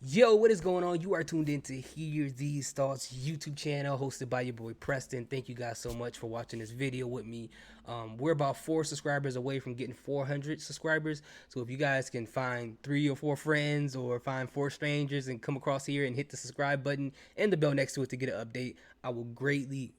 Yo, what is going on? You are tuned in to Hear These Thoughts YouTube channel hosted by your boy Preston. Thank you guys so much for watching this video with me. We're about 4 subscribers away from getting 400 subscribers. So if you guys can find 3 or 4 friends or find 4 strangers and come across here and hit the subscribe button and the bell next to it to get an update, I will greatly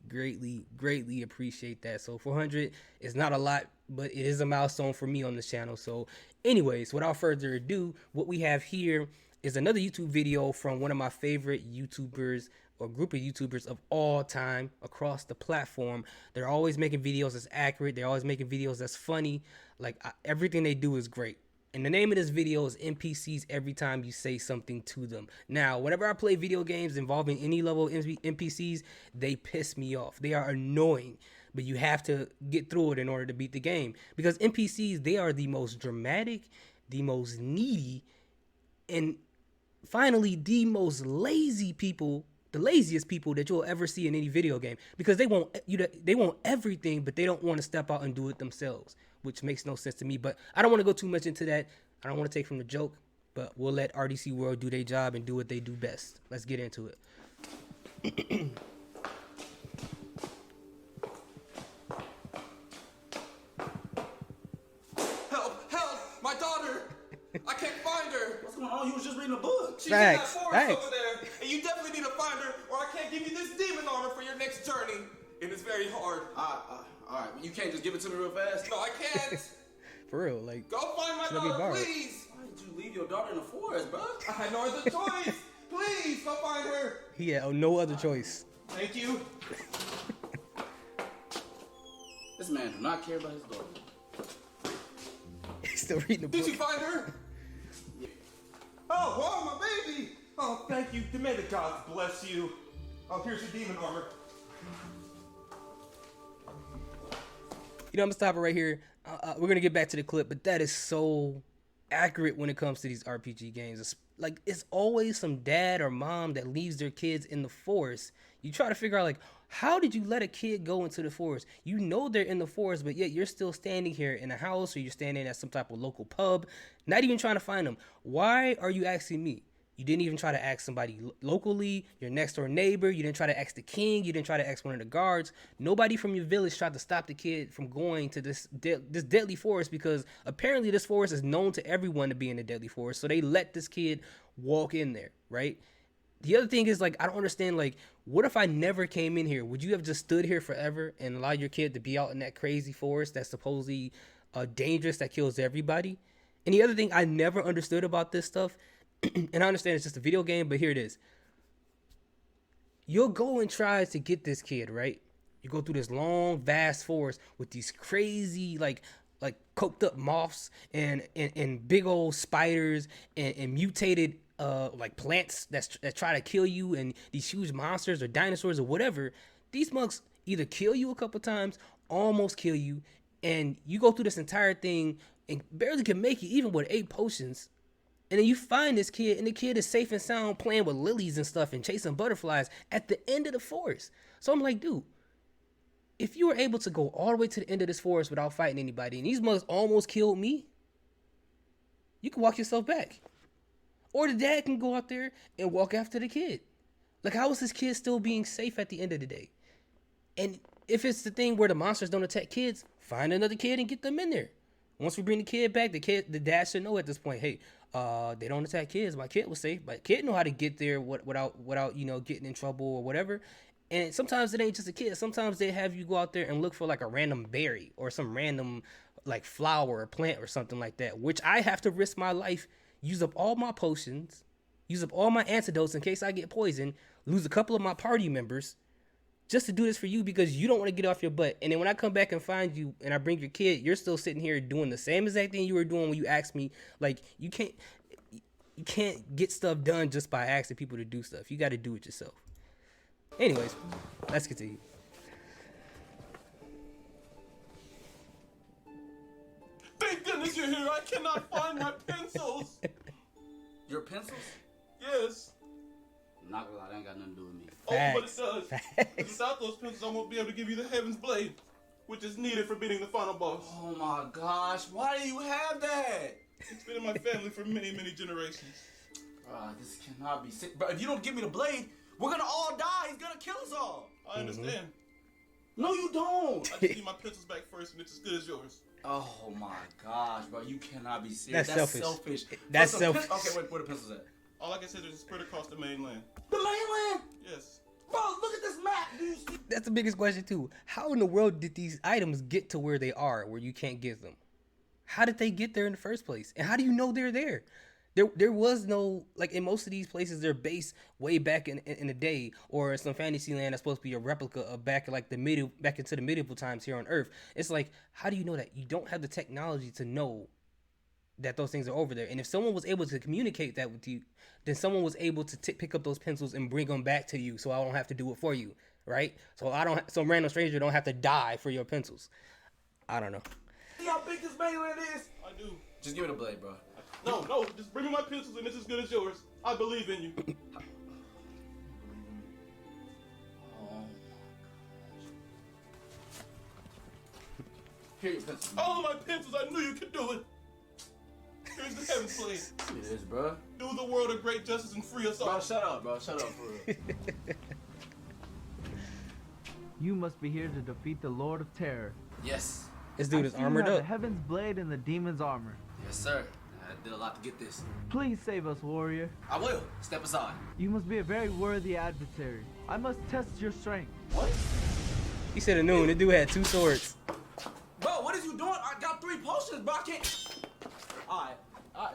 appreciate that. So 400 is not a lot, but it is a milestone for me on this channel. So anyways, without further ado, what we have here is another YouTube video from one of my favorite YouTubers or group of YouTubers of all time across the platform. They're always making videos that's accurate. They're always making videos that's funny. Like everything they do is great. And the name of this video is NPCs every time you say something to them. Now, whenever I play video games involving any level of NPCs, they piss me off. They are annoying, but you have to get through it in order to beat the game. Because NPCs, they are the most dramatic, the most needy, and finally the most lazy people, the laziest people that you'll ever see in any video game, because they want everything, but they don't want to step out and do it themselves, which makes no sense to me. But I don't want to go too much into that. I don't want to take from the joke, but we'll let RDC World do their job and do what they do best. Let's get into it. Help! My daughter! I can't find her! What's going on? You was just reading a book. She's in that forest over there, and you definitely need to find her, or I can't give you this demon armor for your next journey. And it's very hard. Alright, you can't just give it to me real fast? No, I can't. For real, like, Go find my daughter, please! Why did you leave your daughter in the forest, bro? I had no other choice. Please, go find her. he had no other choice. Thank you. This man do not care about his daughter. He's still reading the book. Did you find her? Yeah. Oh, wow, my baby! Oh, thank you. May the gods bless you. Oh, here's your demon armor. You know, I'm gonna stop it right here. We're gonna get back to the clip, but that is so accurate when it comes to these RPG games. It's always some dad or mom that leaves their kids in the forest. You try to figure out, like, how did you let a kid go into the forest? You know they're in the forest, but yet you're still standing here in a house, or you're standing at some type of local pub, not even trying to find them. Why are you asking me? You didn't even try to ask somebody locally, your next door neighbor. You didn't try to ask the king. You didn't try to ask one of the guards. Nobody from your village tried to stop the kid from going to this deadly forest, because apparently this forest is known to everyone to be in a deadly forest. So they let this kid walk in there, right? The other thing is, like, I don't understand, like, what if I never came in here? Would you have just stood here forever and allowed your kid to be out in that crazy forest that's supposedly dangerous, that kills everybody? And the other thing I never understood about this stuff, and I understand it's just a video game, but here it is. You'll go and try to get this kid, right? You go through this long, vast forest with these crazy, like coked up moths and big old spiders and mutated like plants that try to kill you, and these huge monsters or dinosaurs or whatever. These mugs either kill you a couple times, almost kill you, and you go through this entire thing and barely can make it, even with 8 potions. And then you find this kid, and the kid is safe and sound playing with lilies and stuff and chasing butterflies at the end of the forest. So I'm like, dude, if you were able to go all the way to the end of this forest without fighting anybody, and these mugs almost killed me, you can walk yourself back. Or the dad can go out there and walk after the kid. Like, how is this kid still being safe at the end of the day? And if it's the thing where the monsters don't attack kids, find another kid and get them in there. Once we bring the kid back, the dad should know at this point, hey, they don't attack kids. My kid was safe. My kid know how to get there without getting in trouble or whatever. And sometimes it ain't just a kid. Sometimes they have you go out there and look for like a random berry or some random like flower or plant or something like that, which I have to risk my life, use up all my potions, use up all my antidotes in case I get poisoned, lose a couple of my party members, just to do this for you because you don't want to get off your butt. And then when I come back and find you and I bring your kid, you're still sitting here doing the same exact thing you were doing when you asked me. Like, you can't get stuff done just by asking people to do stuff. You got to do it yourself. Anyways, let's continue. Thank goodness you're here. I cannot find my pencils. Your pencils? Yes. Not gonna lie, that ain't got nothing to do with me. Oh, but it does. Without those pencils, I won't be able to give you the Heaven's Blade, which is needed for beating the final boss. Oh my gosh, why do you have that? It's been in my family for many, many generations. This cannot be sick. Bro, if you don't give me the blade, we're gonna all die. He's gonna kill us all. I understand. No, you don't. I just need my pencils back first, and it's as good as yours. Oh my gosh, bro, you cannot be serious. That's selfish. selfish. That's What's selfish. Okay, wait, where the pencils at? All I can say is it's spread across the mainland. The mainland? Yes. Bro, look at this map. Do you see? That's the biggest question too. How in the world did these items get to where they are, where you can't get them? How did they get there in the first place? And how do you know they're there? There was no, like, in most of these places, they're based way back in the day, or some fantasy land that's supposed to be a replica of back into the medieval times here on Earth. It's like, how do you know that? You don't have the technology to know that those things are over there. And if someone was able to communicate that with you, then someone was able to pick up those pencils and bring them back to you, so I don't have to do it for you, right? So some random stranger don't have to die for your pencils. I don't know. See how big this mainland is? I do. Just give me the blade, bro. No, just bring me my pencils, and it's as good as yours. I believe in you. Oh. Here your pencils, man. All of my pencils, I knew you could do it. Here's the heaven's blade. It is, bro. Do the world a great justice and free us all. Bro, shut up, bro. Shut up for real. You must be here to defeat the Lord of Terror. Yes. This dude is I see you armored have up. the Heaven's Blade and the Demon's armor. Yes, sir. I did a lot to get this. Please save us, warrior. I will. Step aside. You must be a very worthy adversary. I must test your strength. What? He said at noon, the dude had 2 swords. Bro, what is you doing? I got 3 potions, bro. I can't. Alright.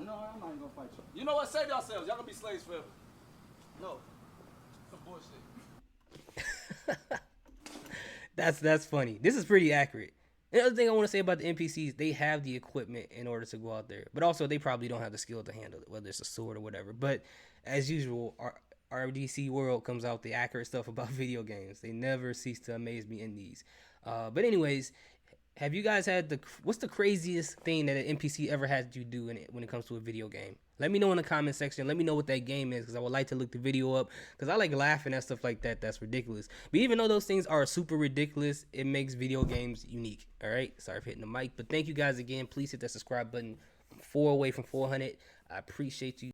No, I'm not even gonna fight you. You know what? Save yourselves. Y'all gonna be slaves forever. No. Some bullshit. That's funny. This is pretty accurate. The other thing I want to say about the NPCs, they have the equipment in order to go out there, but also they probably don't have the skill to handle it, whether it's a sword or whatever. But as usual, RDC World comes out the accurate stuff about video games. They never cease to amaze me in these. But anyways, have you guys had what's the craziest thing that an NPC ever had you do when it comes to a video game? Let me know in the comment section. Let me know what that game is, because I would like to look the video up, because I like laughing at stuff like that. That's ridiculous. But even though those things are super ridiculous, it makes video games unique. All right. Sorry for hitting the mic, but thank you guys again. Please hit that subscribe button. I'm 4 away from 400. I appreciate you.